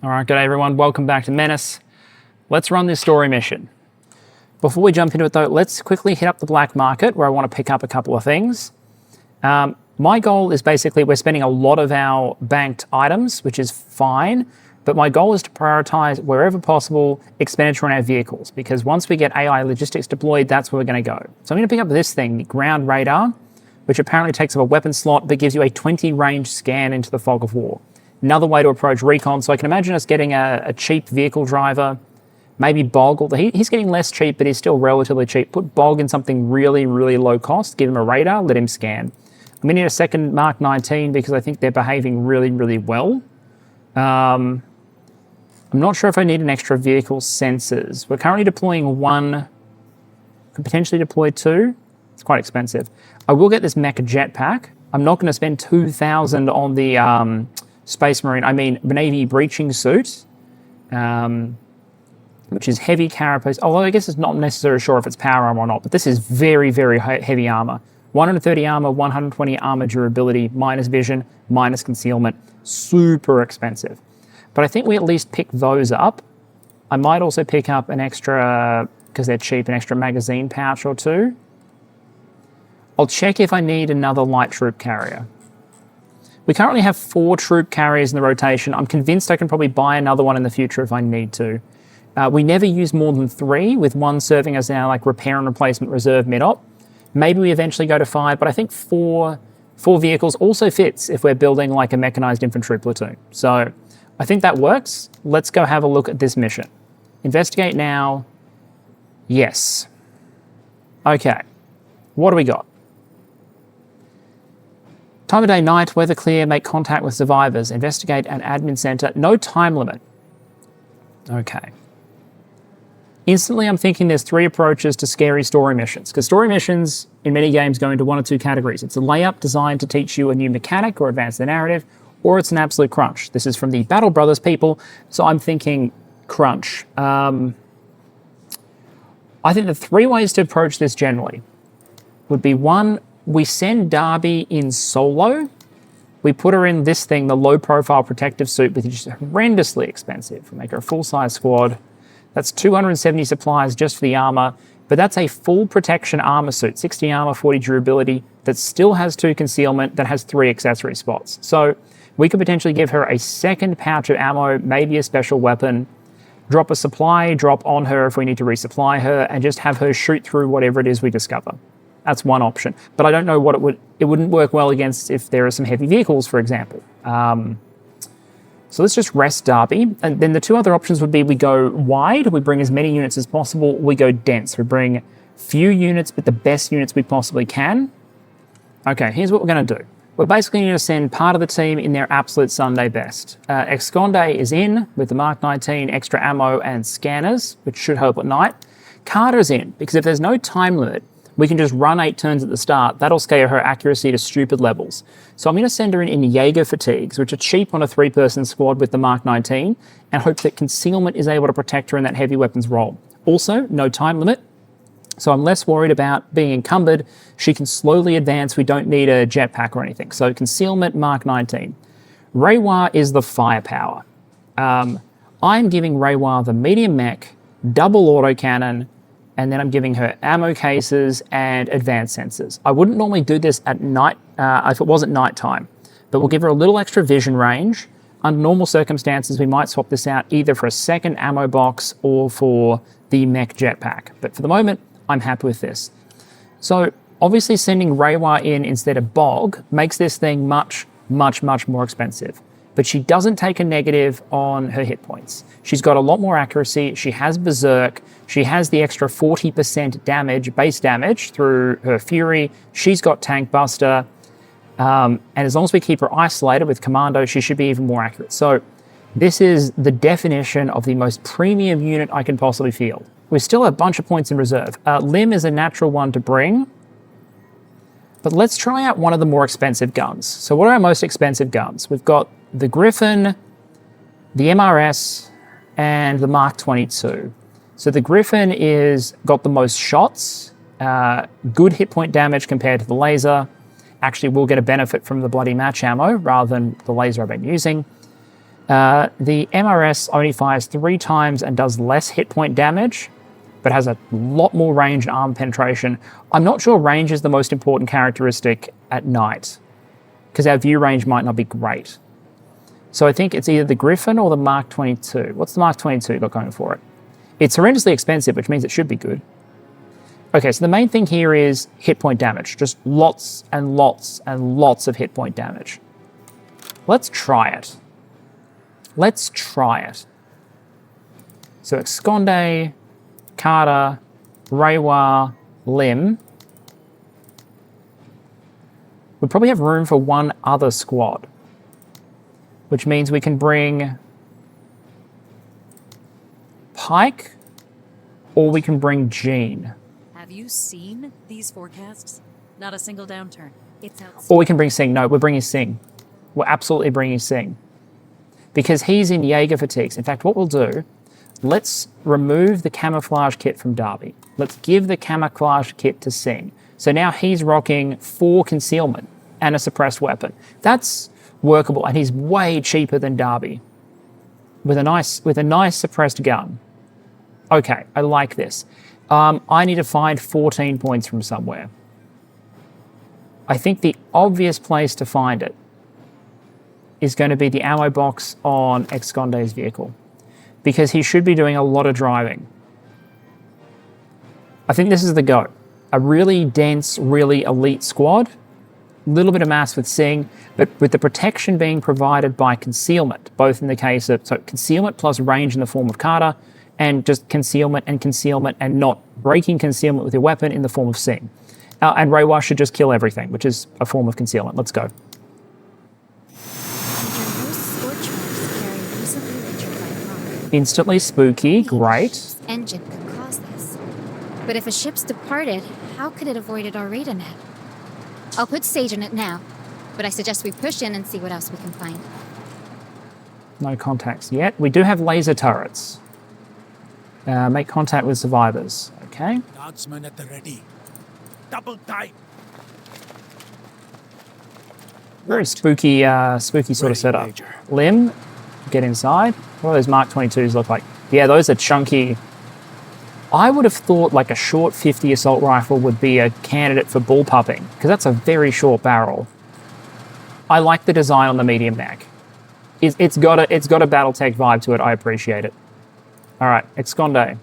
All right, good day everyone. Welcome back to MENACE. Let's run this story mission. Before we jump into it though, let's quickly hit up the black market where I want to pick up a couple of things. My goal is basically we're spending a lot of our banked items, which is fine, but my goal is to prioritize wherever possible expenditure on our vehicles, because once we get AI logistics deployed, that's where we're going to go. So I'm going to pick up this thing, the ground radar, which apparently takes up a weapon slot but gives you a 20 range scan into the fog of war. Another way to approach recon. So I can imagine us getting a cheap vehicle driver, maybe Bog, although he's getting less cheap, but he's still relatively cheap. Put Bog in something really, really low cost, give him a radar, let him scan. I'm going to need a second Mark 19 because I think they're behaving really, really well. I'm not sure if I need an extra vehicle sensors. We're currently deploying one, could potentially deploy two. It's quite expensive. I will get this mecha jetpack. I'm not going to spend 2,000 on the Space Marine, Navy breaching suit, which is heavy carapace. Although I guess it's not necessarily sure if it's power armor or not, but this is very, very heavy armor. 130 armor, 120 armor durability, minus vision, minus concealment. Super expensive. But I think we at least pick those up. I might also pick up an extra, because they're cheap, an extra magazine pouch or two. I'll check if I need another light troop carrier. We currently have 4 troop carriers in the rotation. I'm convinced I can probably buy another one in the future if I need to. We never use more than 3, with one serving as our repair and replacement reserve mid-op. Maybe we eventually go to 5, but I think four vehicles also fits if we're building a mechanized infantry platoon. So I think that works. Let's go have a look at this mission. Investigate now. Yes. Okay. What do we got? Time of day, night, weather clear, make contact with survivors, investigate an admin center, no time limit. Okay. Instantly, I'm thinking there's 3 approaches to scary story missions, because story missions in many games go into 1 or 2 categories. It's a layup designed to teach you a new mechanic or advance the narrative, or it's an absolute crunch. This is from the Battle Brothers people, so I'm thinking crunch. I think the 3 ways to approach this generally would be 1, we send Darby in solo. We put her in this thing, the low-profile protective suit, which is horrendously expensive. We make her a full-size squad. That's 270 supplies just for the armor, but that's a full protection armor suit, 60 armor, 40 durability, that still has 2 concealment, that has 3 accessory spots. So we could potentially give her a second pouch of ammo, maybe a special weapon, drop a supply drop on her if we need to resupply her, and just have her shoot through whatever it is we discover. That's one option, but I don't know what it wouldn't work well against if there are some heavy vehicles, for example. So let's just rest Darby. And then the 2 other options would be we go wide, we bring as many units as possible, we go dense, we bring few units, but the best units we possibly can. Okay, here's what we're gonna do. We're basically gonna send part of the team in their absolute Sunday best. Esconde is in with the Mark 19, extra ammo and scanners, which should help at night. Carter's in, because if there's no time limit, we can just run 8 turns at the start. That'll scale her accuracy to stupid levels. So I'm going to send her in Jaeger fatigues, which are cheap on a 3-person squad with the Mark 19, and hope that concealment is able to protect her in that heavy weapons role. Also, no time limit, so I'm less worried about being encumbered. She can slowly advance. We don't need a jetpack or anything. So concealment, Mark 19. Reiwa is the firepower. I'm giving Reiwa the medium mech, double autocannon, and then I'm giving her ammo cases and advanced sensors. I wouldn't normally do this at night if it wasn't nighttime, but we'll give her a little extra vision range. Under normal circumstances, we might swap this out either for a second ammo box or for the mech jetpack. But for the moment, I'm happy with this. So obviously sending Reiwa in instead of Bog makes this thing much, much, much more expensive. But she doesn't take a negative on her hit points. She's got a lot more accuracy. She has Berserk. She has the extra 40% damage, base damage through her Fury. She's got Tank Buster. And as long as we keep her isolated with Commando, she should be even more accurate. So this is the definition of the most premium unit I can possibly field. We still have a bunch of points in reserve. Lim is a natural one to bring. But let's try out one of the more expensive guns. So what are our most expensive guns? We've got the Griffin, the MRS, and the Mark 22. So the Griffin got the most shots, good hit point damage compared to the laser. Actually, we'll get a benefit from the bloody match ammo rather than the laser I've been using. The MRS only fires 3 times and does less hit point damage, but has a lot more range and armor penetration. I'm not sure range is the most important characteristic at night, because our view range might not be great. So I think it's either the Griffin or the Mark 22. What's the Mark 22 got going for it? It's horrendously expensive, which means it should be good. Okay, so the main thing here is hit point damage. Just lots and lots and lots of hit point damage. Let's try it. Let's try it. So Esconde, Carter, Reiwa, Lim. We probably have room for one other squad, which means we can bring Pike or we can bring Jean. Have you seen these forecasts? Not a single downturn. It's outside. Or we can bring Singh. No, we're bringing Singh. We're absolutely bringing Singh. Because he's in Jaeger fatigues. In fact, what we'll do, let's remove the camouflage kit from Darby. Let's give the camouflage kit to Singh. So now he's rocking 4 concealment and a suppressed weapon. That's workable, and he's way cheaper than Darby with a nice suppressed gun. Okay, I like this. I need to find 14 points from somewhere. I think the obvious place to find it is going to be the ammo box on Esconde's vehicle, because he should be doing a lot of driving. I think this is the go. A really dense, really elite squad, a little bit of mass with Singh, but with the protection being provided by concealment, both in the case of, so concealment plus range in the form of Carter, and just concealment and not breaking concealment with your weapon in the form of Singh. And Reiwa should just kill everything, which is a form of concealment. Let's go. Instantly spooky, great. Engine could cause this. But if a ship's departed, how could it avoid our radar net? I'll put Sage in it now, but I suggest we push in and see what else we can find. No contacts yet. We do have laser turrets. Make contact with survivors. Okay. Guardsmen at the ready. Double time. Very spooky, spooky sort of setup. Major. Lim, get inside. What do those Mark 22s look like? Yeah, those are chunky. I would have thought like a short 50 assault rifle would be a candidate for bullpupping, because that's a very short barrel. I like the design on the medium mag. It's got a BattleTech vibe to it. I appreciate it. All right, Esconde.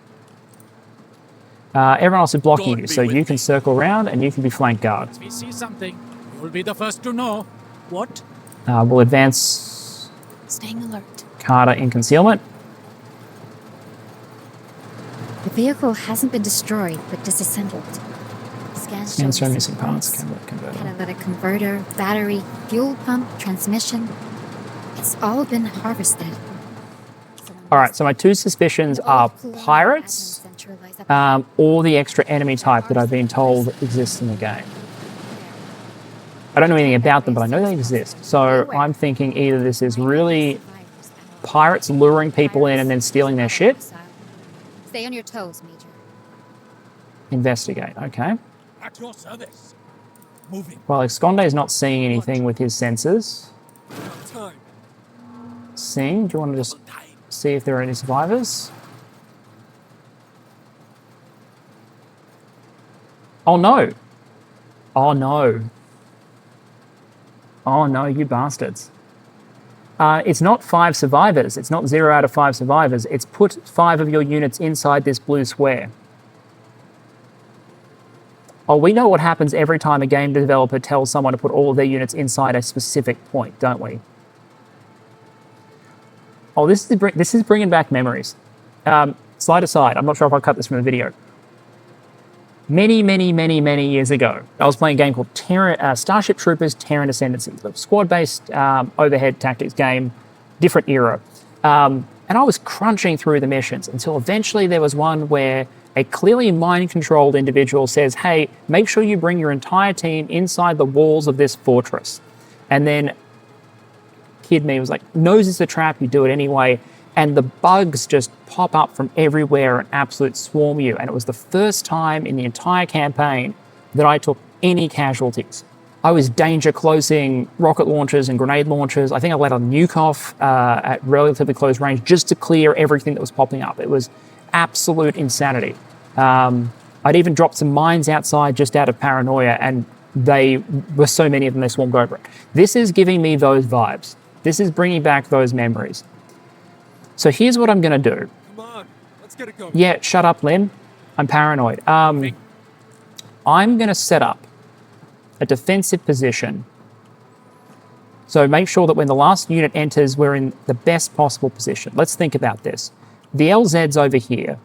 Everyone else is blocking you, so you can circle around and you can be flank guard. If we see something, you'll be the first to know. What? We'll advance Staying alert. Carter in concealment. The vehicle hasn't been destroyed, but disassembled. Scans show Answer missing parts. Converter. Catalytic converter, battery, fuel pump, transmission. It's all been harvested. All right, so my 2 suspicions are pirates or the extra enemy type that I've been told exists in the game. I don't know anything about them, but I know they exist. So I'm thinking either this is really pirates luring people in and then stealing their shit. Stay on your toes, Major. Investigate, okay. At your service. Moving. Well, Esconde is not seeing anything with his sensors. Time. Seeing, do you want to just see if there are any survivors? Oh no! Oh no. Oh no, you bastards. It's not 5 survivors. It's not 0 out of 5 survivors. It's put 5 of your units inside this blue square. Oh, we know what happens every time a game developer tells someone to put all of their units inside a specific point, don't we? Oh, this is bringing back memories. Slide aside. I'm not sure if I'll cut this from the video. Many years ago, I was playing a game called Starship Troopers Terran Ascendancy, a squad-based overhead tactics game, different era. And I was crunching through the missions until eventually there was one where a clearly mind-controlled individual says, hey, make sure you bring your entire team inside the walls of this fortress. And then kid me was like, knows it's a trap, you do it anyway. And the bugs just pop up from everywhere and absolute swarm you. And it was the first time in the entire campaign that I took any casualties. I was danger closing rocket launchers and grenade launchers. I think I let a nuke off at relatively close range just to clear everything that was popping up. It was absolute insanity. I'd even dropped some mines outside just out of paranoia, and they were so many of them, they swarmed over it. This is giving me those vibes. This is bringing back those memories. So here's what I'm going to do. Come on, let's get it going. Yeah, shut up, Lim. I'm paranoid. I'm going to set up a defensive position. So make sure that when the last unit enters, we're in the best possible position. Let's think about this. The LZ's over here.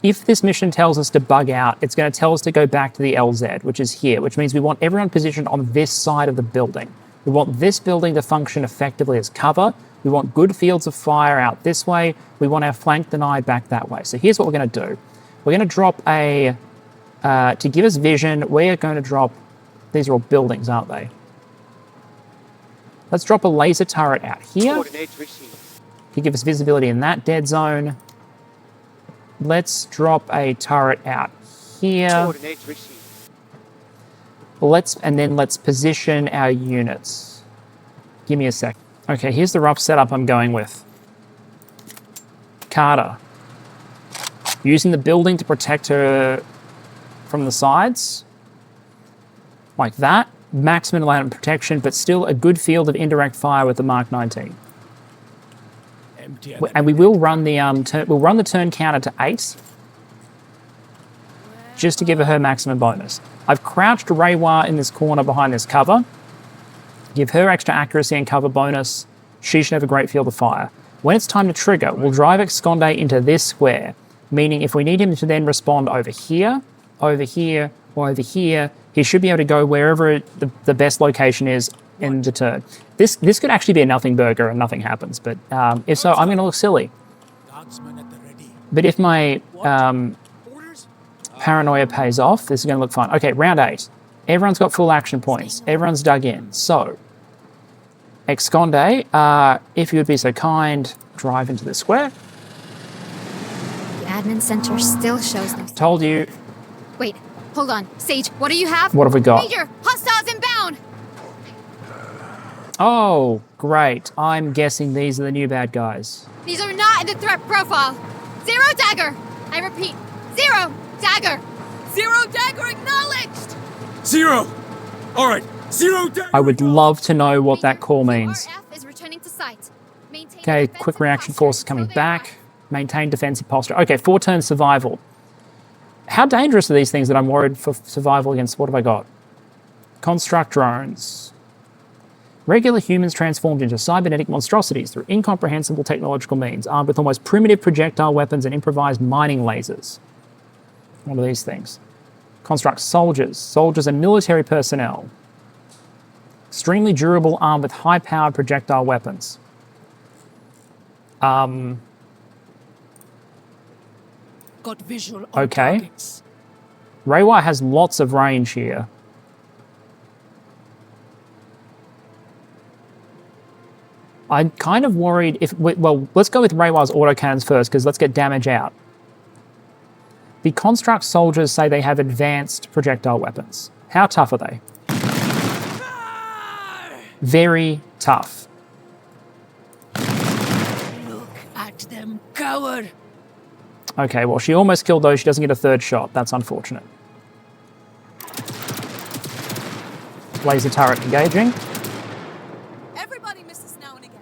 If this mission tells us to bug out, it's going to tell us to go back to the LZ, which is here, which means we want everyone positioned on this side of the building. We want this building to function effectively as cover. We want good fields of fire out this way. We want our flank denied back that way. So here's what we're going to do. We're going to drop a, to give us vision, we're going to drop, these are all buildings, aren't they? Let's drop a laser turret out here to give us visibility in that dead zone. Let's drop a turret out here. Let's position our units. Give me a sec. Okay, here's the rough setup I'm going with. Carter. Using the building to protect her from the sides. Like that. Maximum amount of protection, but still a good field of indirect fire with the Mark 19. And we will run the we'll run the turn counter to 8, just to give her maximum bonus. I've crouched Reiwa in this corner behind this cover. Give her extra accuracy and cover bonus. She should have a great field of fire. When it's time to trigger, we'll drive Esconde into this square, meaning if we need him to then respond over here, or over here, he should be able to go wherever the best location is in the turn. This could actually be a nothing burger and nothing happens, but if so, I'm going to look silly. But if my paranoia pays off, this is going to look fine. Okay, round 8. Everyone's got full action points. Everyone's dug in. So, Esconde, if you would be so kind, drive into the square. The admin center still shows no. Told you. Wait, hold on. Sage, what do you have? What have we got? Major, hostiles inbound! Oh, great. I'm guessing these are the new bad guys. These are not in the threat profile. 0 dagger! I repeat, 0 dagger! 0 dagger acknowledged! 0! Alright, 0 dagger! I would love to know what that call means. RF is returning to site. Maintain Okay, defensive quick reaction posture force is coming until they back. arrive. Maintain defensive posture. Okay, 4-turn survival. How dangerous are these things that I'm worried for survival against? What have I got? Construct drones. Regular humans transformed into cybernetic monstrosities through incomprehensible technological means, armed with almost primitive projectile weapons and improvised mining lasers. What are these things? Construct soldiers. Soldiers are military personnel. Extremely durable, armed with high-powered projectile weapons. Got visual on Okay. targets. Reiwa has lots of range here. I'm kind of worried if... Well, let's go with Reiwa's autocannons first, because let's get damage out. The construct soldiers say they have advanced projectile weapons. How tough are they? Very tough. Look at them coward. Okay, well, she almost killed those. She doesn't get a third shot. That's unfortunate. Laser turret engaging. Everybody misses now and again.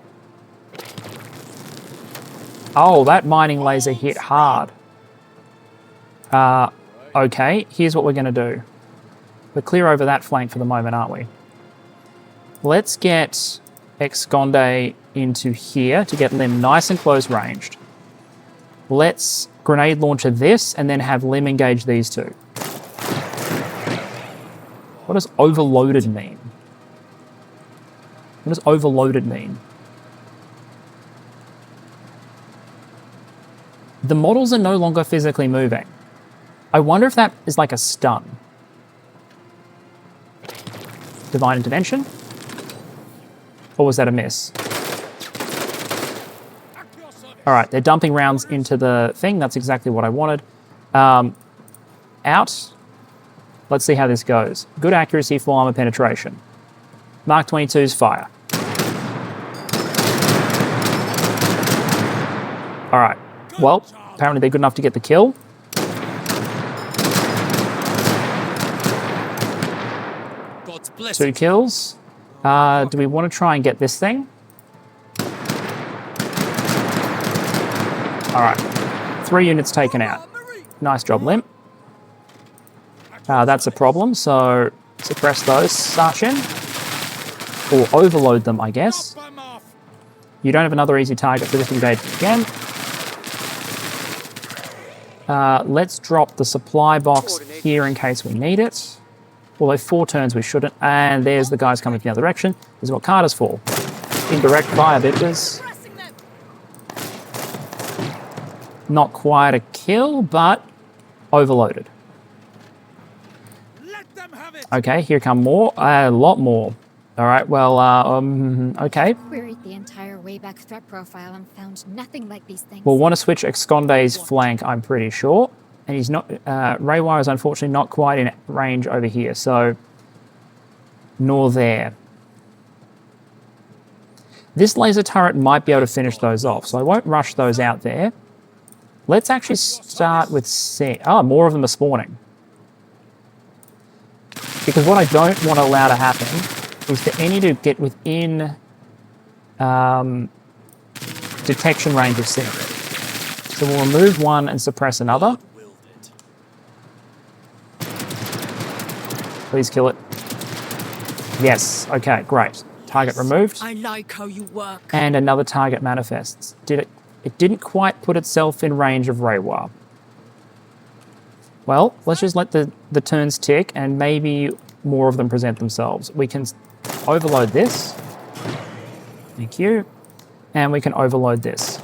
Oh, that mining laser hit hard. Okay, here's what we're going to do. We're clear over that flank for the moment, aren't we? Let's get Esconde into here to get Lim nice and close ranged. Let's grenade launcher this and then have Lim engage these two. What does overloaded mean? What does overloaded mean? The models are no longer physically moving. I wonder if that is like a stun. Divine intervention? Or was that a miss? All right, they're dumping rounds into the thing. That's exactly what I wanted. Out. Let's see how this goes. Good accuracy, full armor penetration. Mark 22's fire. All right. Well, apparently they're good enough to get the kill. God's blessings. 2 kills. Do we want to try and get this thing? All right. 3 units taken out. Nice job, Limp. That's a problem, so suppress those, Sachin. Or overload them, I guess. You don't have another easy target for this engagement again. Let's drop the supply box here in case we need it. Although 4 turns we shouldn't. And there's the guys coming from the other direction. This is what Carter's for. Indirect fire, bitches. Not quite a kill, but overloaded. Okay, here come more. A lot more. All right, well, okay. Queried the entire way back threat profile and found nothing like these things. We'll want to switch Esconde's flank, I'm pretty sure. And he's not, Raywire is unfortunately not quite in range over here, so nor there. This laser turret might be able to finish those off, so I won't rush those out there. Let's actually start with C. Oh, more of them are spawning. Because what I don't want to allow to happen is for any to get within detection range of C. So we'll remove one and suppress another. Please kill it. Yes, okay, great. Target removed. I like how you work. And another target manifests. It didn't quite put itself in range of Raywire. Well, let's just let the turns tick and maybe more of them present themselves. We can overload this. Thank you. And we can overload this.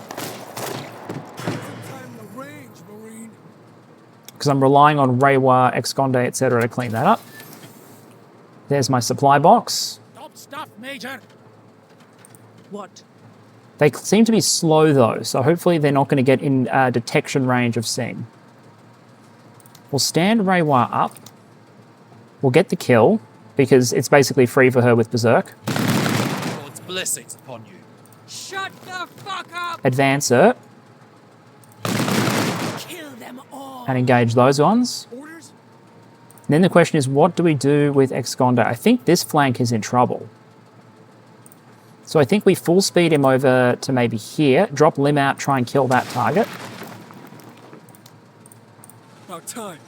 Because I'm relying on Raywire, Esconde, etc. to clean that up. There's my supply box. Top stuff, Major. What? They seem to be slow though, so hopefully they're not going to get in detection range of Sing. We'll stand Raywire up. We'll get the kill, because it's basically free for her with Berserk. God's blessings upon you. Shut the fuck up! Advance her. Kill them all. And engage those ones. Orders? And then the question is, what do we do with Esconde? I think this flank is in trouble. So I think we full speed him over to maybe here, drop Lim out, try and kill that target. About time.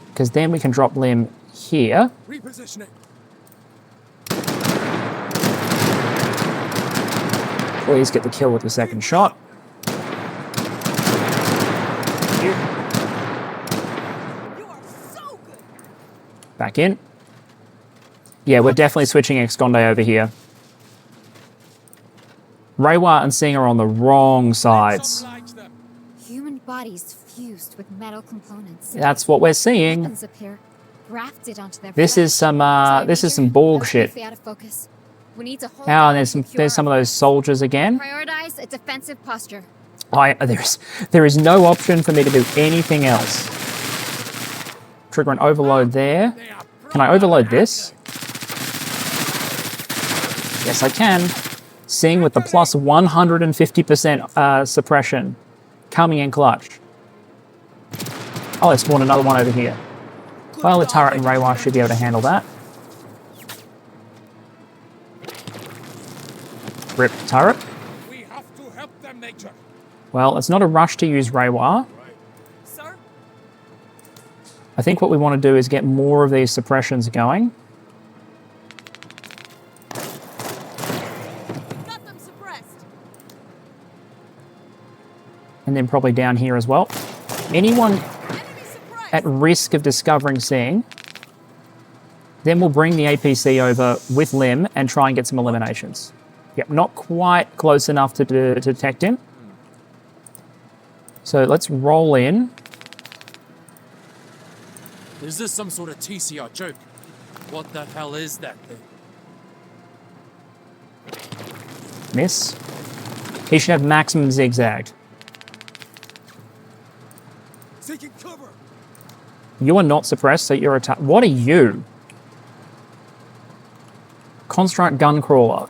Because then we can drop Lim here. Repositioning. Please get the kill with the second shot. You are so good. Back in. Yeah, we're definitely switching Esconde over here. Raywire and Sing are on the wrong sides. Human bodies fused with metal components. That's what we're seeing. Weapons appear grafted onto their This is some bullshit. Out of focus. We need to hold Oh, and there's some of those soldiers again. Prioritize a defensive posture. There is no option for me to do anything else. Trigger an overload there. Can I overload this? Yes, I can. Sing with the plus 150% suppression. Coming in clutch. Oh, they spawned another one over here. Well, the turret and Raywire should be able to handle that. Rip the turret. We have to help them, Major. Well, it's not a rush to use Raywire. Sir? I think what we want to do is get more of these suppressions going. Got them suppressed. And then probably down here as well. Anyone Enemy suppressed. at risk of discovering Seeing, then we'll bring the APC over with Lim and try and get some eliminations. Yep, not quite close enough to detect him. So let's roll in. Is this some sort of TCR joke? What the hell is that thing? Miss. He should have maximum zigzagged. Taking cover. You are not suppressed, so you're attacked. What are you? Construct gun crawler.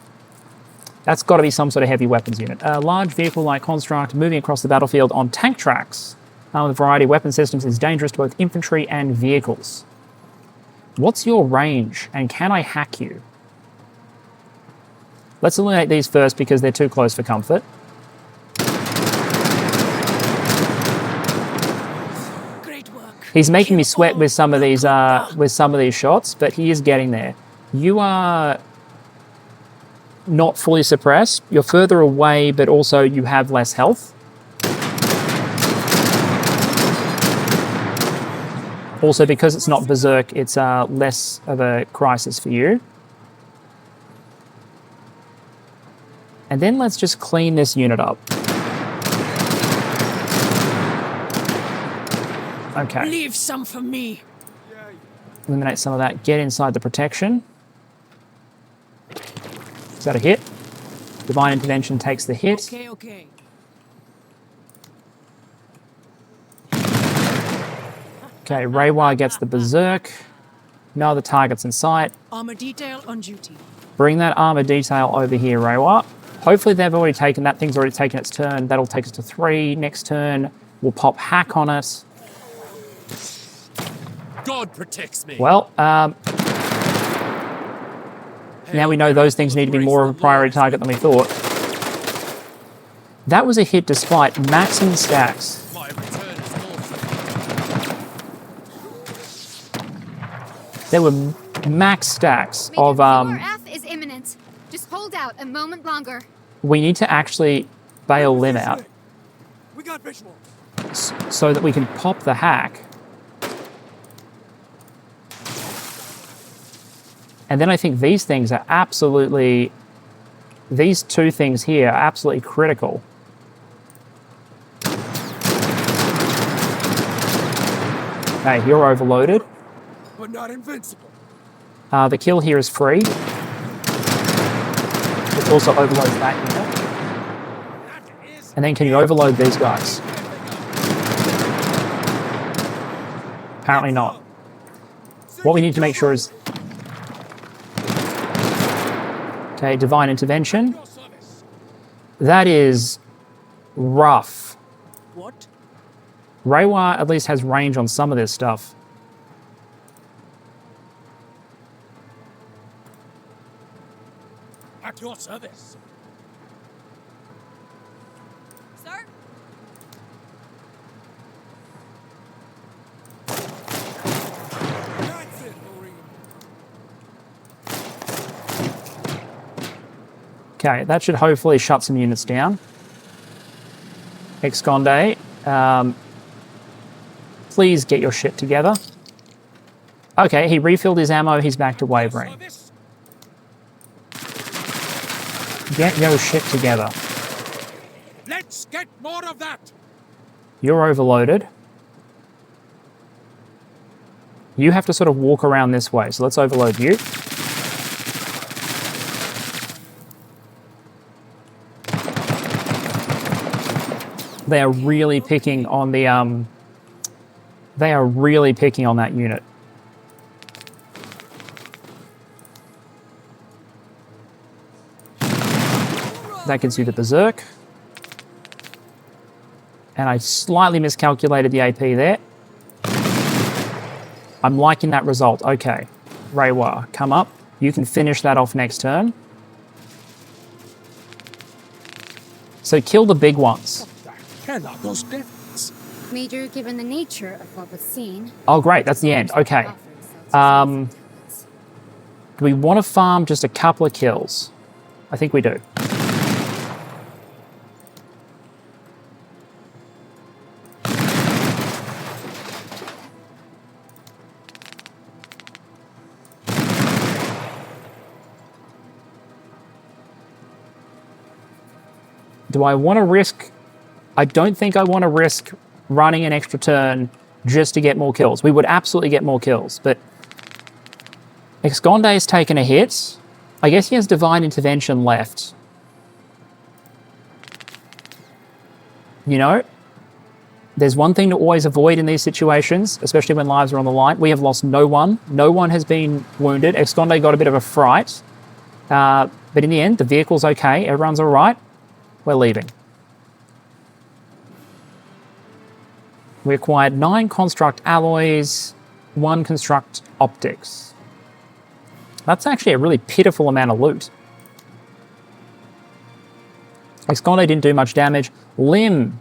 That's got to be some sort of heavy weapons unit. A large vehicle-like construct moving across the battlefield on tank tracks with a variety of weapon systems is dangerous to both infantry and vehicles. What's your range, and can I hack you? Let's eliminate these first because they're too close for comfort. Great work. He's making me sweat with some of these shots, but he is getting there. You are not fully suppressed. You're further away, but also you have less health. Also, because it's not berserk, it's less of a crisis for you. And then let's just clean this unit up. Okay. Leave some for me. Eliminate some of that. Get inside the protection. Is that a hit? Divine Intervention takes the hit. Okay. Okay, Reiwa gets the berserk. No other targets in sight. Armor detail on duty. Bring that armor detail over here, Reiwa. Hopefully they've already taken, that thing's already taken its turn. That'll take us to 3. Next turn, we'll pop hack on it. God protects me. Well, now we know those things need to be more of a priority target than we thought. That was a hit despite maximum stacks. My return is awesome. There were max stacks of... F is imminent. Just hold out a moment longer. we need to actually bail them out We got visual. so that we can pop the hack. And then I think these things are absolutely... These two things here are absolutely critical. Okay, you're overloaded. But not invincible. The kill here is free. It also overloads that unit. And then can you overload these guys? Apparently not. What we need to make sure is... Okay, Divine Intervention. That is rough. What? Reiwa at least has range on some of this stuff. At your service. Sir? That's it, Marine. Okay, that should hopefully shut some units down. Exconde, please get your shit together. Okay, he refilled his ammo, he's back to wavering. Service. Get your shit together. Let's get more of that. You're overloaded. You have to sort of walk around this way, so let's overload you. They are really picking on the they are really picking on that unit. That gives you the berserk. And I slightly miscalculated the AP there. I'm liking that result. Okay. Reiwa, come up. You can finish that off next turn. So kill the big ones. Hell are those deaths? Major, given the nature of what was seen. Oh, great. That's the end. Okay. Do we want to farm just a couple of kills? I think we do. Do I want to risk... I don't think I want to risk running an extra turn just to get more kills. We would absolutely get more kills, but... Exconde has taken a hit. I guess he has Divine Intervention left. You know, there's one thing to always avoid in these situations, especially when lives are on the line. We have lost no one. No one has been wounded. Exconde got a bit of a fright. But in the end, the vehicle's okay. Everyone's all right. We're leaving. We acquired 9 construct alloys, 1 construct optics. That's actually a really pitiful amount of loot. Escondo didn't do much damage. Limb,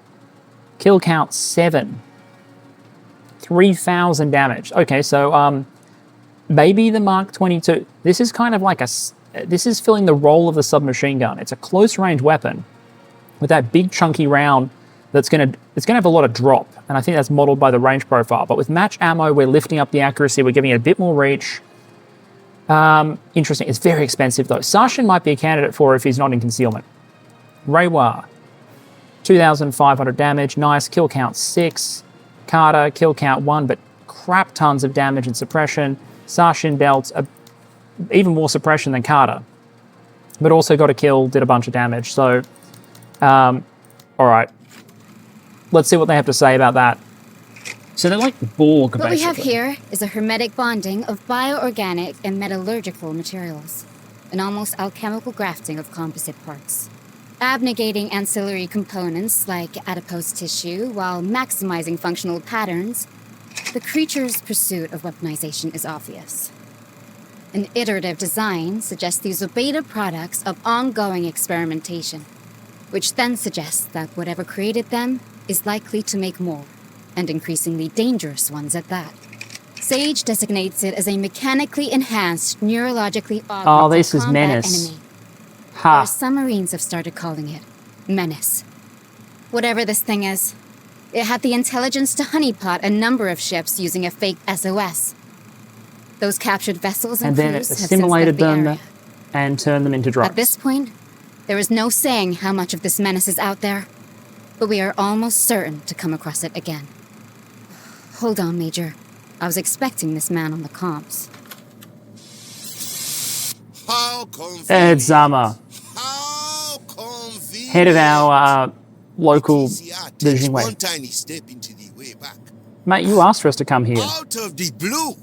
kill count 7. 3,000 damage. Okay, so maybe the Mark 22. This is kind of like this is filling the role of the submachine gun. It's a close range weapon with that big chunky round it's gonna have a lot of drop, and I think that's modeled by the range profile. But with match ammo, we're lifting up the accuracy. We're giving it a bit more reach. Interesting. It's very expensive though. Sashin might be a candidate for it if he's not in concealment. Reiwa, 2,500 damage. Nice. Kill count 6. Carter, kill count 1, but crap tons of damage and suppression. Sashin dealt even more suppression than Carter, but also got a kill, did a bunch of damage. So, all right. Let's see what they have to say about that. So they're like Borg, basically. What we have here is a hermetic bonding of bioorganic and metallurgical materials, an almost alchemical grafting of composite parts, abnegating ancillary components like adipose tissue while maximizing functional patterns. The creature's pursuit of weaponization is obvious. An iterative design suggests these are beta products of ongoing experimentation, which then suggests that whatever created them is likely to make more, and increasingly dangerous ones at that. Sage designates it as a mechanically enhanced, neurologically augmented this is combat Menace. enemy. Ha. Or some Marines have started calling it Menace. Whatever this thing is, it had the intelligence to honeypot a number of ships using a fake SOS. Those captured vessels and then it crews have since assimilated left the them area. and turned them into drugs. At this point, there is no saying how much of this menace is out there, but we are almost certain to come across it again. Hold on, Major. I was expecting this man on the comms. How convenient. Ed Zama, How convenient. head of our local TCR takes division one wing. tiny step into the way back. Mate, you asked for us to come here. Out of the blue,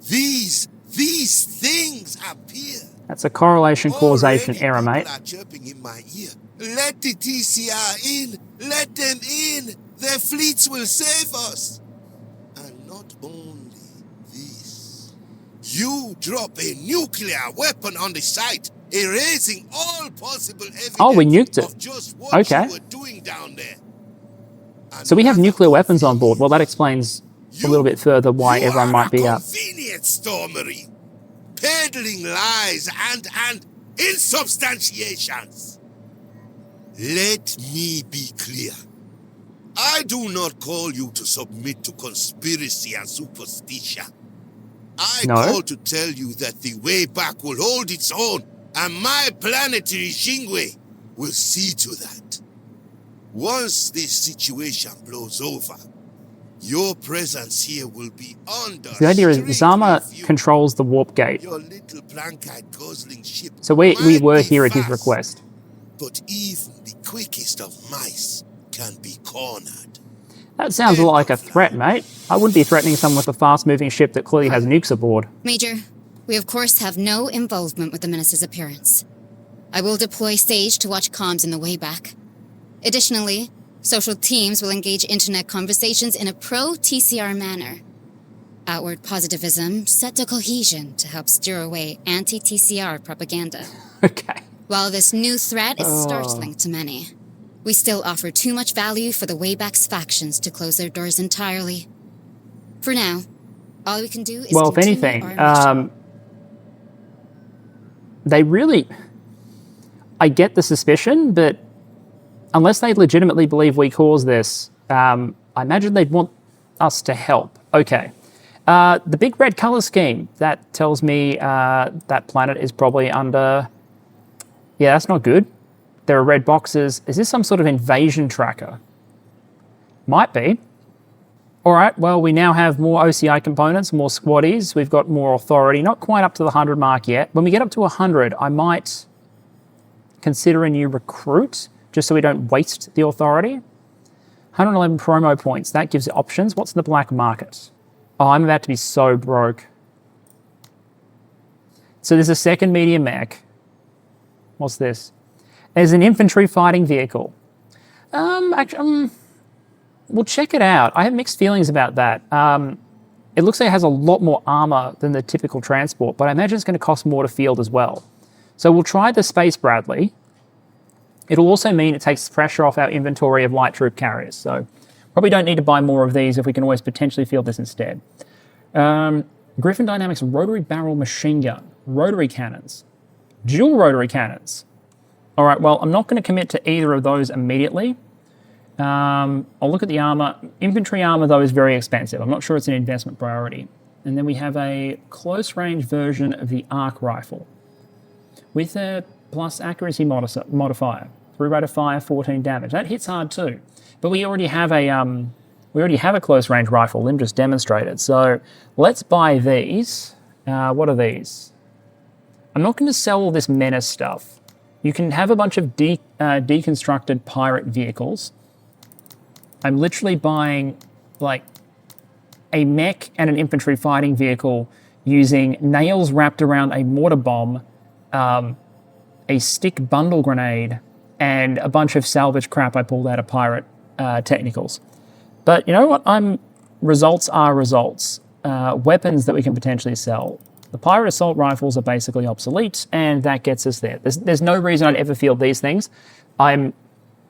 these things appear. That's a correlation causation Already error, people mate. are chirping in my ear. Let the TCR in. Let them in. Their fleets will save us. And not only this. You drop a nuclear weapon on the site, erasing all possible evidence Oh, we nuked it. of just what Okay. you were doing down there. So we have Another nuclear weapons on board. convenience. Well, that explains a little bit further why You everyone are might be a up. convenient store, Marine. Peddling lies and insubstantiations. Let me be clear. I do not call you to submit to conspiracy and superstition. I No. call to tell you that the way back will hold its own, and my planetary Xingwei will see to that. Once this situation blows over, your presence here will be under The idea is strict Zama review. controls the warp gate. Your little blank-eyed guzzling ship So we might were be here at his fast, request. but even the quickest of mice can be cornered. That sounds a lot like a threat, mate. I wouldn't be threatening someone with a fast-moving ship that clearly has nukes aboard. Major, we of course have no involvement with the Menace's appearance. I will deploy Sage to watch comms in the way back. Additionally, social teams will engage internet conversations in a pro-TCR manner. Outward positivism set to cohesion to help steer away anti-TCR propaganda. Okay. While this new threat is startling to many, we still offer too much value for the Wayback's factions to close their doors entirely. For now, all we can do is Well, if continue anything, our mission. they really... I get the suspicion, but unless they legitimately believe we caused this, I imagine they'd want us to help. Okay. The big red color scheme, that tells me that planet is probably under... Yeah, that's not good. There are red boxes. Is this some sort of invasion tracker? Might be. All right, well, we now have more OCI components, more squaddies. We've got more authority. Not quite up to the 100 mark yet. When we get up to 100, I might consider a new recruit, just so we don't waste the authority. 111 promo points. That gives options. What's in the black market? Oh, I'm about to be so broke. So there's a second medium mech. What's this? There's an infantry fighting vehicle. Actually, we'll check it out. I have mixed feelings about that. It looks like it has a lot more armor than the typical transport, but I imagine it's going to cost more to field as well. So we'll try the Space Bradley. It'll also mean it takes pressure off our inventory of light troop carriers. So probably don't need to buy more of these if we can always potentially field this instead. Griffin Dynamics rotary barrel machine gun, rotary cannons, dual rotary cannons. All right, well, I'm not going to commit to either of those immediately. I'll look at the armor. Infantry armor, though, is very expensive. I'm not sure it's an investment priority. And then we have a close-range version of the arc rifle with a plus accuracy modifier, 3 rate of fire, 14 damage. That hits hard too. But we already have a close-range rifle. Lim just demonstrated. So let's buy these. What are these? I'm not going to sell all this menace stuff. You can have a bunch of deconstructed pirate vehicles. I'm literally buying like a mech and an infantry fighting vehicle using nails wrapped around a mortar bomb, a stick bundle grenade, and a bunch of salvage crap I pulled out of pirate technicals. But you know what? Results are results. Weapons that we can potentially sell. The pirate assault rifles are basically obsolete, and that gets us there. There's no reason I'd ever field these things. I'm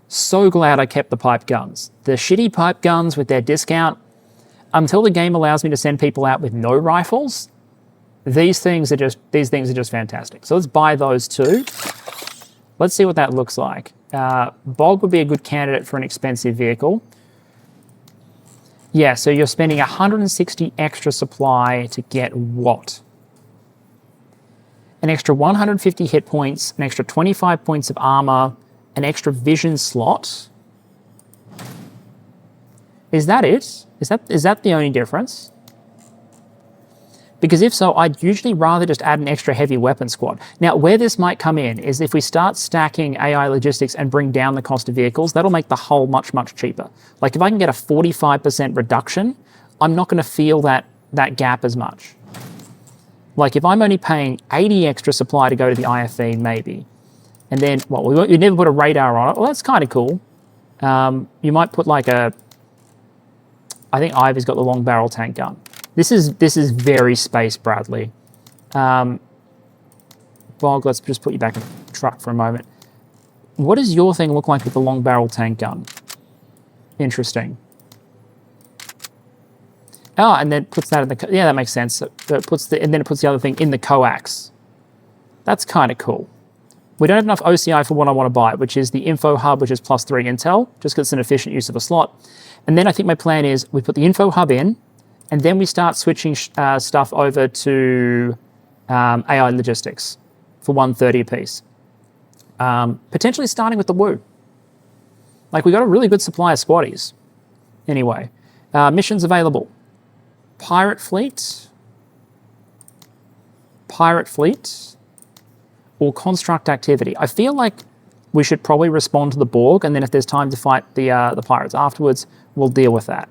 so glad I kept the pipe guns. The shitty pipe guns with their discount, until the game allows me to send people out with no rifles, these things are just fantastic. So let's buy those too. Let's see what that looks like. Bog would be a good candidate for an expensive vehicle. Yeah, so you're spending 160 extra supply to get what? An extra 150 hit points, an extra 25 points of armor, an extra vision slot. Is that it? Is that the only difference? Because if so, I'd usually rather just add an extra heavy weapon squad. Now, where this might come in is if we start stacking AI logistics and bring down the cost of vehicles, that'll make the hull much, much cheaper. Like if I can get a 45% reduction, I'm not going to feel that gap as much. Like if I'm only paying 80 extra supply to go to the IFV, maybe. And then, well, you never put a radar on it. Well, that's kind of cool. You might put like I think Ivy's got the long barrel tank gun. This is very Space Bradley. Bog, let's just put you back in the truck for a moment. What does your thing look like with the long barrel tank gun? Interesting. Oh, and then puts that in the... Yeah, that makes sense. So it puts and then it puts the other thing in the coax. That's kind of cool. We don't have enough OCI for what I want to buy, which is the info hub, which is +3 intel, just because it's an efficient use of a slot. And then I think my plan is we put the info hub in, and then we start switching stuff over to AI logistics for 130 apiece. Potentially starting with the Woo. Like we got a really good supply of squaddies. Anyway, missions available. Pirate fleet, or construct activity. I feel like we should probably respond to the Borg, and then if there's time to fight the pirates afterwards, we'll deal with that.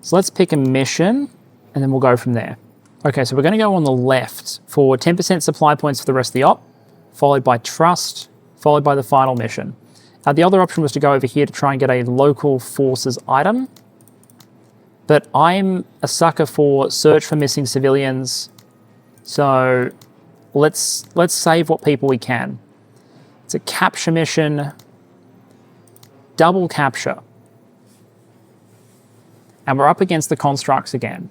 So let's pick a mission, and then we'll go from there. Okay, so we're going to go on the left for 10% supply points for the rest of the op, followed by trust, followed by the final mission. The other option was to go over here to try and get a local forces item, but I'm a sucker for search for missing civilians, so let's save what people we can. It's a capture mission, double capture. And we're up against the constructs again.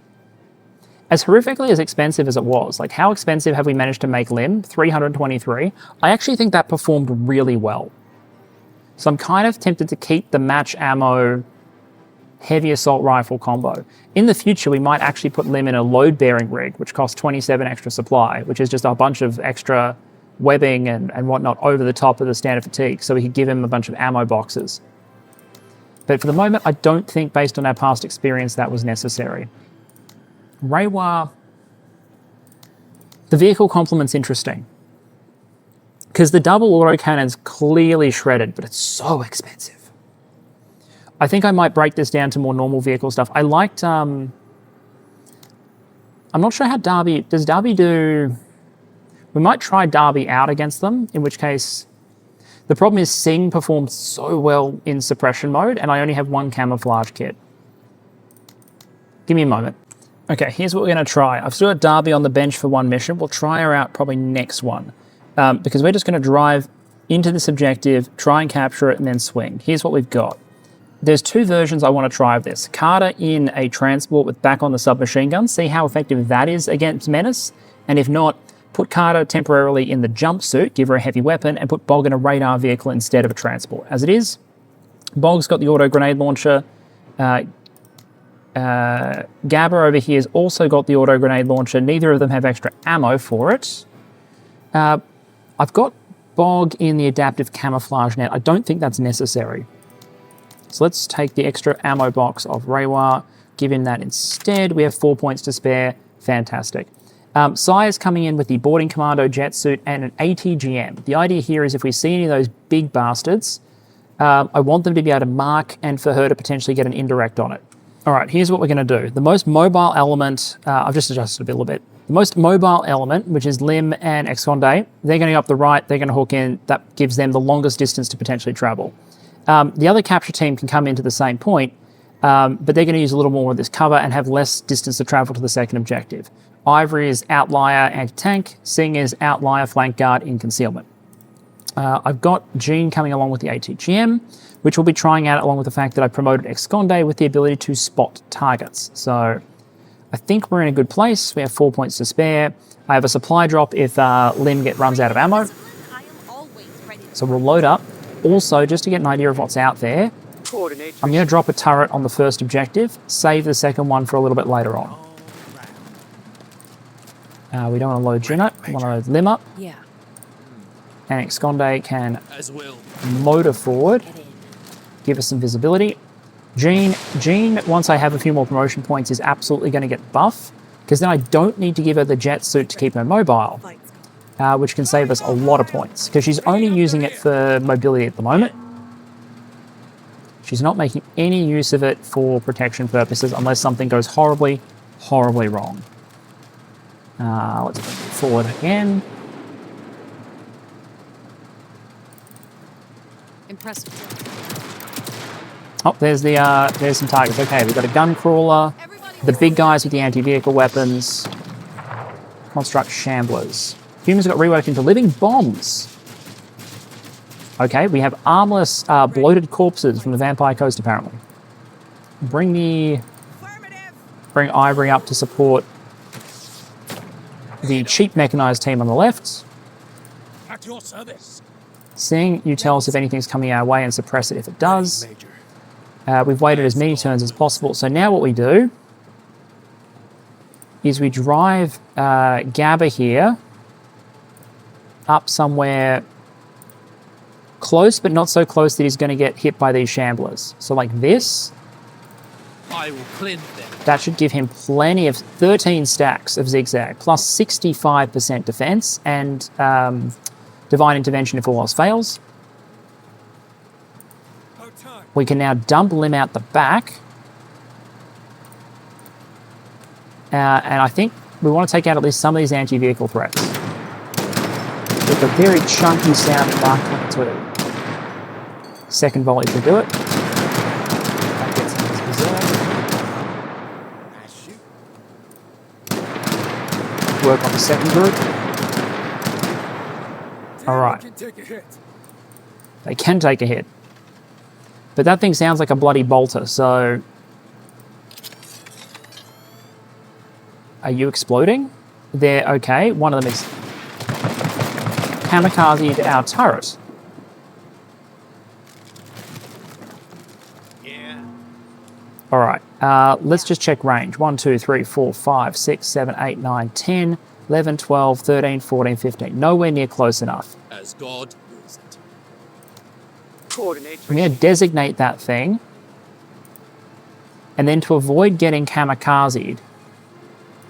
As horrifically as expensive as it was, like how expensive have we managed to make Lim? 323. I actually think that performed really well. So I'm kind of tempted to keep the match ammo heavy assault rifle combo. In the future, we might actually put Lim in a load-bearing rig, which costs 27 extra supply, which is just a bunch of extra webbing and whatnot over the top of the standard fatigue, so we could give him a bunch of ammo boxes. But for the moment, I don't think, based on our past experience, that was necessary. Reiwa, the vehicle complement's interesting. Because the double autocannon's clearly shredded, but it's so expensive. I think I might break this down to more normal vehicle stuff. I liked, I'm not sure how Derby, does Derby do, we might try Derby out against them, in which case The problem is Sing performs so well in suppression mode, and I only have one camouflage kit. Give me a moment. Okay, here's what we're going to try. I've still got Darby on the bench for one mission. We'll try her out probably next one. Because we're just going to drive into this objective, try and capture it, and then swing. Here's what we've got. There's two versions I want to try of this. Carter in a transport with back on the submachine gun. See how effective that is against Menace. And if not, put Carter temporarily in the jumpsuit, give her a heavy weapon, and put Bog in a radar vehicle instead of a transport. As it is, Bog's got the auto grenade launcher. Gabba over here has also got the auto grenade launcher. Neither of them have extra ammo for it. I've got Bog in the adaptive camouflage net. I don't think that's necessary. So let's take the extra ammo box of Reiwa, give him that instead. We have 4 points to spare. Fantastic. Sire's coming in with the boarding commando jet suit and an ATGM. The idea here is if we see any of those big bastards, I want them to be able to mark and for her to potentially get an indirect on it. All right, here's what we're going to do. The most mobile element, I've just adjusted a bit, a little bit. The most mobile element, which is Lim and Esconde, they're going to go up the right, they're going to hook in. That gives them the longest distance to potentially travel. The other capture team can come into the same point, but they're going to use a little more of this cover and have less distance to travel to the second objective. Ivory is outlier anti-tank, Sing is outlier flank guard in concealment. I've got Jean coming along with the ATGM, which we'll be trying out along with the fact that I promoted Esconde with the ability to spot targets. So I think we're in a good place. We have 4 points to spare. I have a supply drop if Lim runs out of ammo. So we'll load up. Also, just to get an idea of what's out there, I'm going to drop a turret on the first objective, save the second one for a little bit later on. We don't want to load Jin up, we want to load Lim up. Yeah. And Esconde can motor forward, give us some visibility. Jean, once I have a few more promotion points, is absolutely going to get buff, because then I don't need to give her the jet suit to keep her mobile, which can save us a lot of points, because she's only using it for mobility at the moment. She's not making any use of it for protection purposes unless something goes horribly, horribly wrong. Let's bring it forward again. Impressive. Oh, there's some targets. Okay, we've got a gun crawler, the big guys with the anti-vehicle weapons, construct shamblers. Humans got reworked into living bombs. Okay, we have armless, bloated corpses from the Vampire Coast, apparently. Bring Ivory up to support the cheap mechanized team on the left. At your service. Sing, you tell us if anything's coming our way and suppress it if it does. We've waited as many turns as possible. So now what we do is we drive Gabba here up somewhere close, but not so close that he's going to get hit by these shamblers. So like this. I will cleanse them. That should give him plenty of 13 stacks of zigzag, plus 65% defense and divine intervention if all else fails. We can now dump Lim out the back. And I think we want to take out at least some of these anti-vehicle threats. With a very chunky sound Mark 22. Second volley to do it. That gets him his reserve. Work on the second group. Alright. They can take a hit. But that thing sounds like a bloody bolter, so... Are you exploding? They're okay. One of them is kamikaze our turret. Yeah. Alright, let's just check range. 1, 2, 3, 4, 5, 6, 7, 8, 9, 10, 11, 12, 13, 14, 15. Nowhere near close enough. As God wills it. I'm going to designate that thing. And then to avoid getting kamikazed,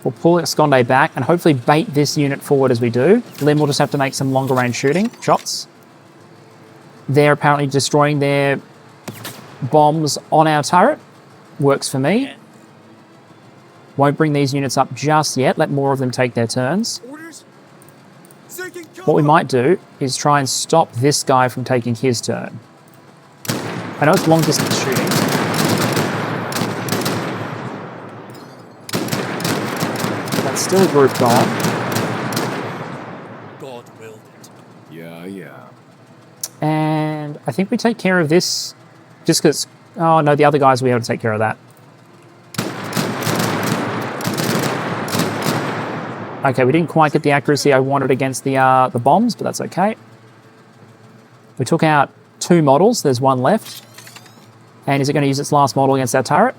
we'll pull Esconde back and hopefully bait this unit forward as we do. Lim will just have to make some longer range shooting shots. They're apparently destroying their bombs on our turret. Works for me. Won't bring these units up just yet. Let more of them take their turns. Orders? Sinking What we might do is try and stop this guy from taking his turn. I know it's long distance shooting. That's still a group gone. God willed it. Yeah. And I think we take care of this just because... Oh, no, the other guys will be able to take care of that. Okay, we didn't quite get the accuracy I wanted against the bombs, but that's okay. We took out 2 models. There's 1 left. And is it going to use its last model against our turret?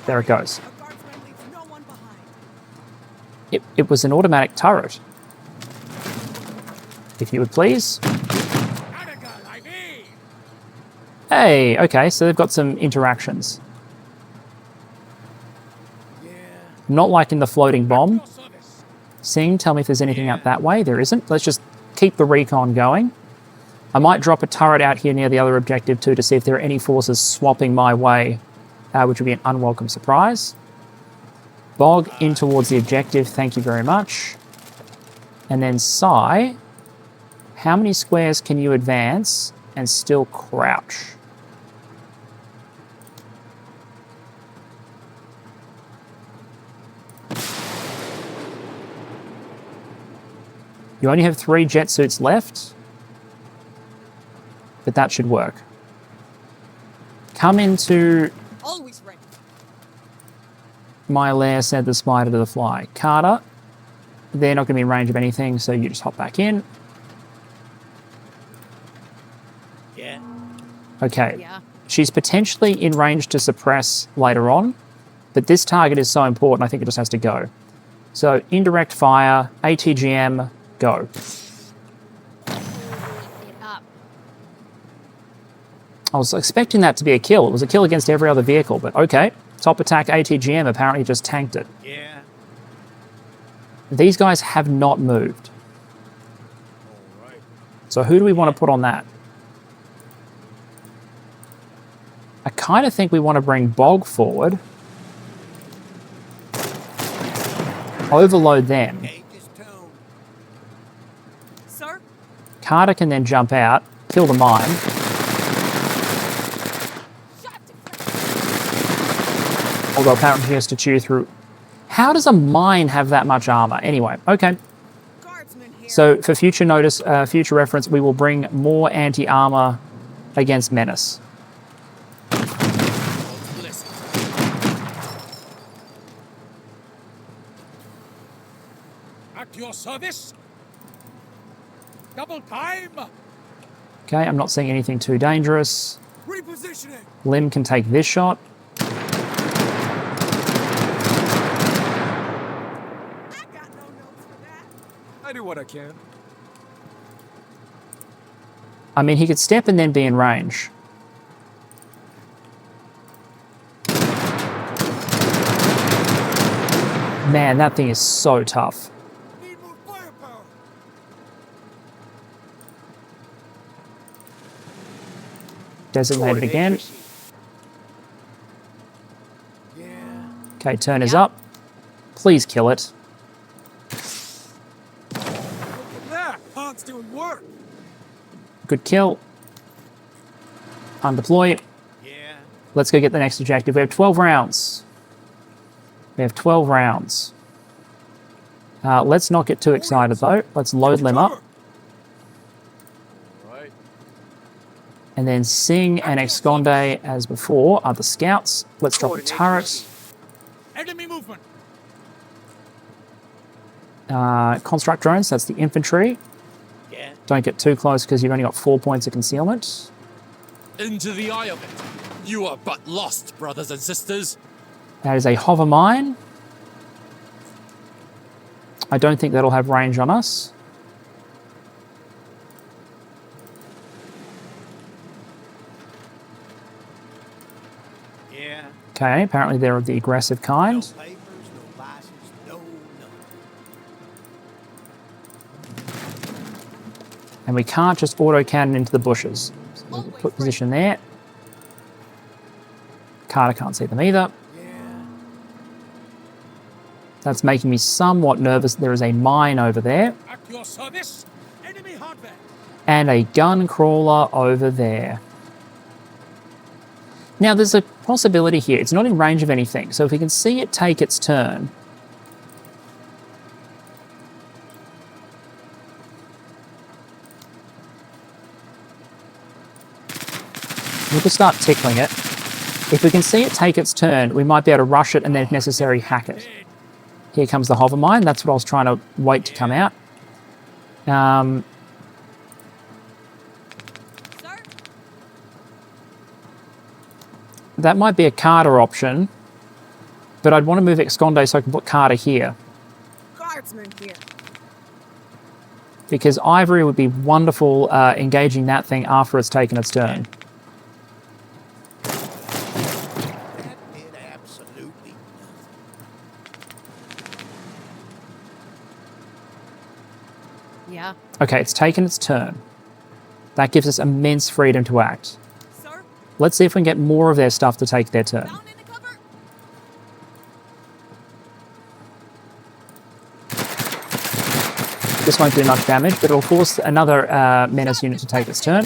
There it goes. It was an automatic turret. If you would please. Hey, okay, so they've got some interactions. Not like in the floating bomb. Sing, tell me if there's anything out that way. There isn't. Let's just keep the recon going. I might drop a turret out here near the other objective too to see if there are any forces swapping my way, which would be an unwelcome surprise. Bog in towards the objective, thank you very much. And then Sai, how many squares can you advance and still crouch? You only have 3 jet suits left, but that should work. Come into Always ready. my lair, said the spider to the fly. Carter, they're not going to be in range of anything, so you just hop back in. Yeah. Okay. Yeah. She's potentially in range to suppress later on, but this target is so important, I think it just has to go. So, indirect fire, ATGM, go. I was expecting that to be a kill. It was a kill against every other vehicle, but okay. Top attack ATGM apparently just tanked it. Yeah. These guys have not moved. All right. So who do we want to put on that? I kind of think we want to bring Bog forward. Overload them. Sir? Carter can then jump out, kill the mine. Although apparently he has to chew through. How does a mine have that much armor? Anyway, okay. So for future notice, future reference, we will bring more anti-armor against Menace. At your service. Double time. Okay, I'm not seeing anything too dangerous. Repositioning. Lim can take this shot. I do what I can. I mean, he could step and then be in range. Man, that thing is so tough. Need more firepower. Designated again. Yeah. Okay, turn is up. Please kill it. Look at that. Han's doing work. Good kill. Undeploy. Yeah. Let's go get the next objective. We have 12 rounds. We have 12 rounds. Let's not get too excited though. Let's load Lim up. Right. And then Sing and Esconde, as before, are the scouts. Let's drop a turret. Enemy movement. Construct drones, that's the infantry. Yeah. Don't get too close because you've only got 4 points of concealment. Into the eye of it. You are but lost, brothers and sisters. That is a hover mine. I don't think that'll have range on us. Yeah. Okay, apparently they're of the aggressive kind. No papers, no license, no nothing. And we can't just autocannon into the bushes. So we'll put position there. Carter can't see them either. Yeah. That's making me somewhat nervous. There is a mine over there. At Your service. Enemy hardware. And a gun crawler over there. Now, there's a possibility here. It's not in range of anything. So if we can see it take its turn... we'll just start tickling it. If we can see it take its turn, we might be able to rush it and then, if necessary, hack it. Here comes the hover mine. That's what I was trying to wait to come out. Sir? That might be a Carter option, but I'd want to move Esconde so I can put Carter here. Guardsman here. Because Ivory would be wonderful engaging that thing after it's taken its turn. That did absolutely nothing. Yeah. Okay, it's taken its turn. That gives us immense freedom to act. Sir? Let's see if we can get more of their stuff to take their turn. Down in the cover? This won't do much damage, but it'll force another Menace unit to take its turn.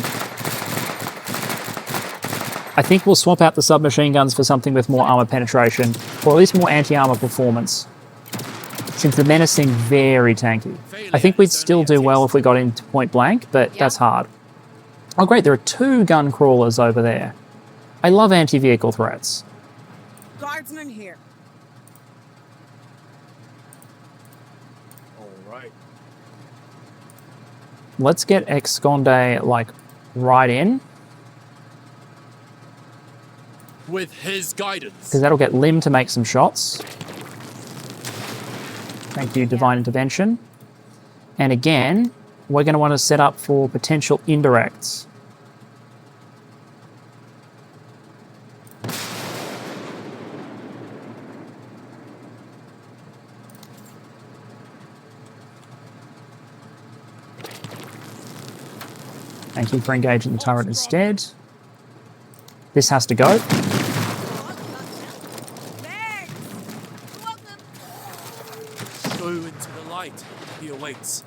I think we'll swap out the submachine guns for something with more armor penetration, or at least more anti-armor performance, since the Menace seem very tanky. I think we'd still do well if we got into point blank, but that's hard. Oh great, there are 2 gun crawlers over there. I love anti-vehicle threats. Guardsman here. All right. Let's get Esconde, like, right in, With his guidance. because that'll get Lim to make some shots. Thank you, Divine Intervention. And again, we're going to want to set up for potential indirects. Thank you for engaging the turret instead. This has to go. Go into the light. He awaits.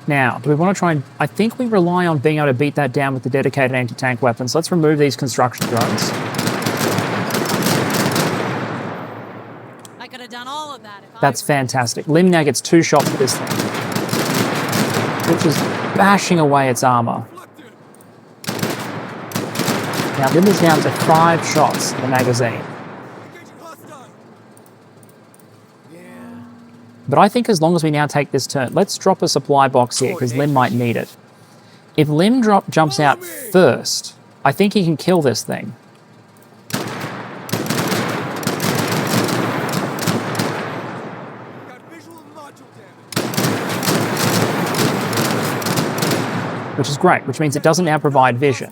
Now, do we want to try and... I think we rely on being able to beat that down with the dedicated anti-tank weapons. Let's remove these construction drones. I could have done all of that if That's I... fantastic. Lim now gets 2 shots at this thing, which is bashing away its armor. Now Lim is down to 5 shots in the magazine. But I think as long as we now take this turn, let's drop a supply box here, because Lim might need it. If Lim jumps out first, I think he can kill this thing. Which is great, which means it doesn't now provide vision.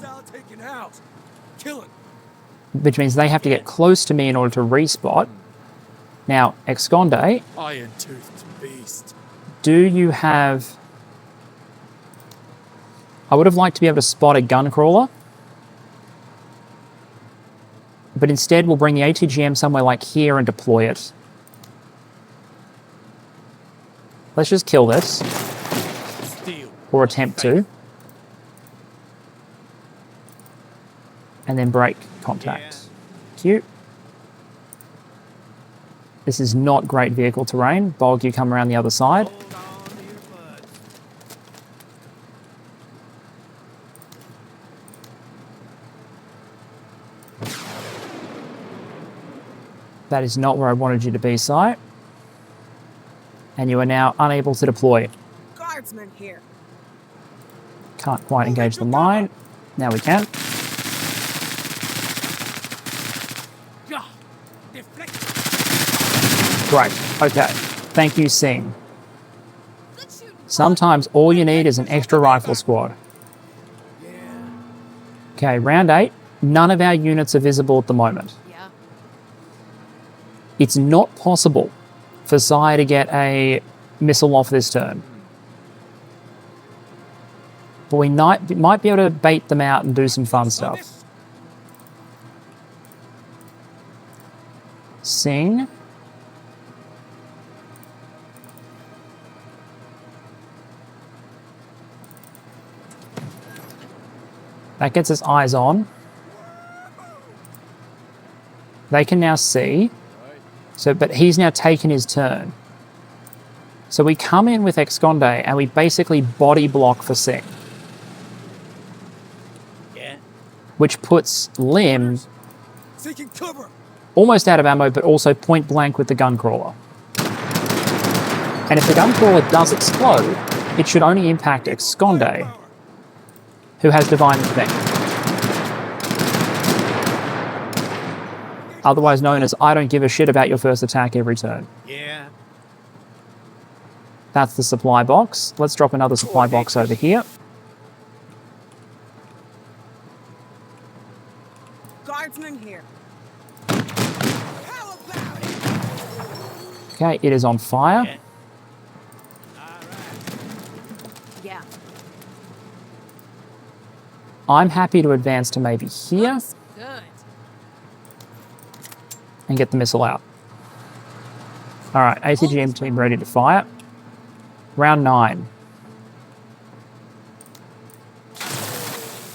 Which means they have to get close to me in order to respot. Now, Esconde, Iron-toothed beast. do you have... I would have liked to be able to spot a gun crawler. But instead, we'll bring the ATGM somewhere like here and deploy it. Let's just kill this. Steel. Or attempt to. And then break contact. Cute. This is not great vehicle terrain. Bog, you come around the other side. Hold on to your bud. That is not where I wanted you to be, Sai. And you are now unable to deploy. Guardsman here. Can't quite engage the mine. Now we can. Great. Okay. Thank you, Sing. Sometimes all you need is an extra rifle squad. Okay, round 8. None of our units are visible at the moment. Yeah. It's not possible for Sai to get a missile off this turn. But we might be able to bait them out and do some fun stuff. Sing. That gets us eyes on. They can now see. So, but he's now taken his turn. So we come in with Exconde and we basically body block for Sing. Yeah. Which puts Lim Seeking cover. almost out of ammo, but also point blank with the gun crawler. And if the gun crawler does explode, it should only impact Exconde, who has Divine Effect. Otherwise known as I don't give a shit about your first attack every turn. Yeah. That's the supply box. Let's drop another supply box over here. Guardsman here. How about it? Okay, it is on fire. Yeah. I'm happy to advance to maybe here Looks good. and get the missile out. All right, ATGM team ready to fire. Round 9.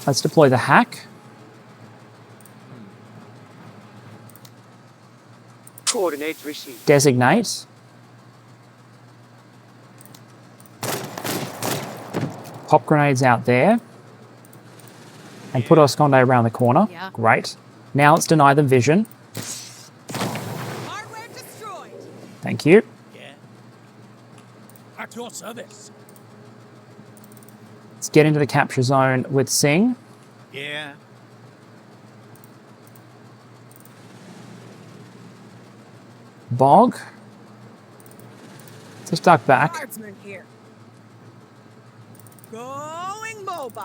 Let's deploy the hack. Coordinates received. Designate. Pop grenades out there. And put Osconde around the corner. Yeah. Great. Now let's deny them vision. Hardware destroyed. Thank you. Yeah. At your service. Let's get into the capture zone with Sing. Yeah. Bog. Just duck back. Guardsman here. Going mobile.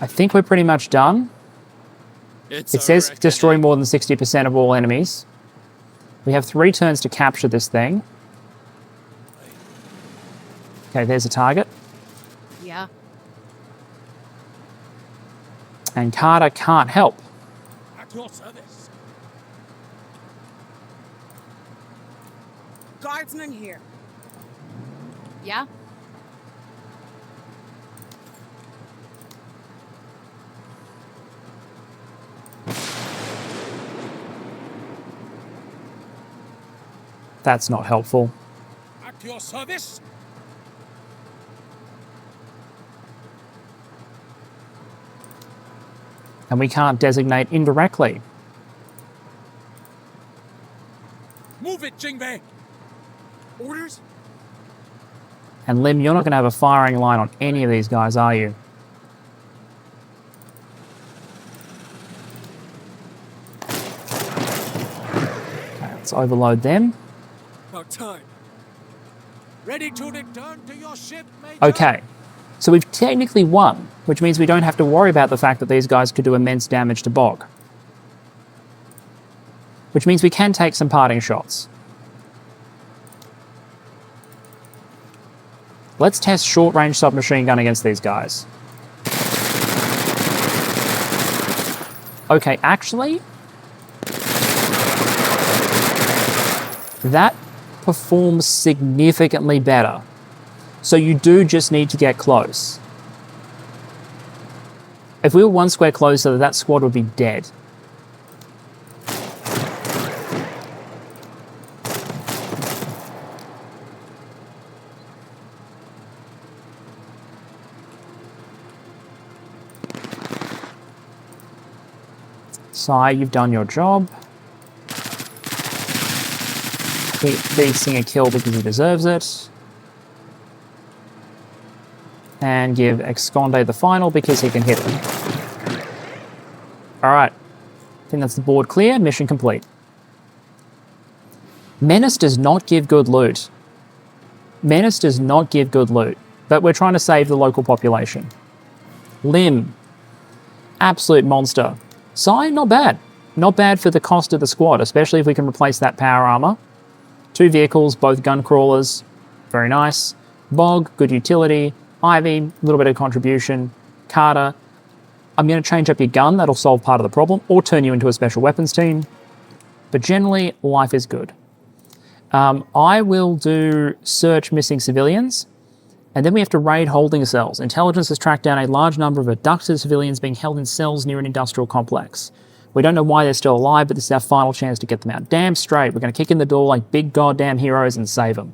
I think we're pretty much done. It's It says destroy more than 60% of all enemies. We have 3 turns to capture this thing. Okay, there's a target. Yeah. And Carter can't help. At your service. Guardsman here. Yeah. That's not helpful. At your service. And we can't designate indirectly. Move it, Jingwei. Orders? And Lim, you're not going to have a firing line on any of these guys, are you? Okay, let's overload them. About time. Ready to return to your ship, Major? Okay, so we've technically won, which means we don't have to worry about the fact that these guys could do immense damage to Bog. Which means we can take some parting shots. Let's test short-range submachine gun against these guys. Okay, actually, that performs significantly better. So you do just need to get close. If we were 1 square closer, that squad would be dead. Sai, you've done your job. Beat Sing a kill because he deserves it. And give Exconde the final because he can hit it. Alright. I think that's the board clear. Mission complete. Menace does not give good loot. Menace does not give good loot. But we're trying to save the local population. Lim. Absolute monster. Sai, not bad. Not bad for the cost of the squad, especially if we can replace that power armor. 2 vehicles, both gun crawlers. Very nice. Bog, good utility. Ivy, a little bit of contribution. Carter, I'm going to change up your gun. That'll solve part of the problem. Or turn you into a special weapons team. But generally, life is good. I will do search missing civilians. And then we have to raid holding cells. Intelligence has tracked down a large number of abducted civilians being held in cells near an industrial complex. We don't know why they're still alive, but this is our final chance to get them out. Damn straight, we're going to kick in the door like big goddamn heroes and save them.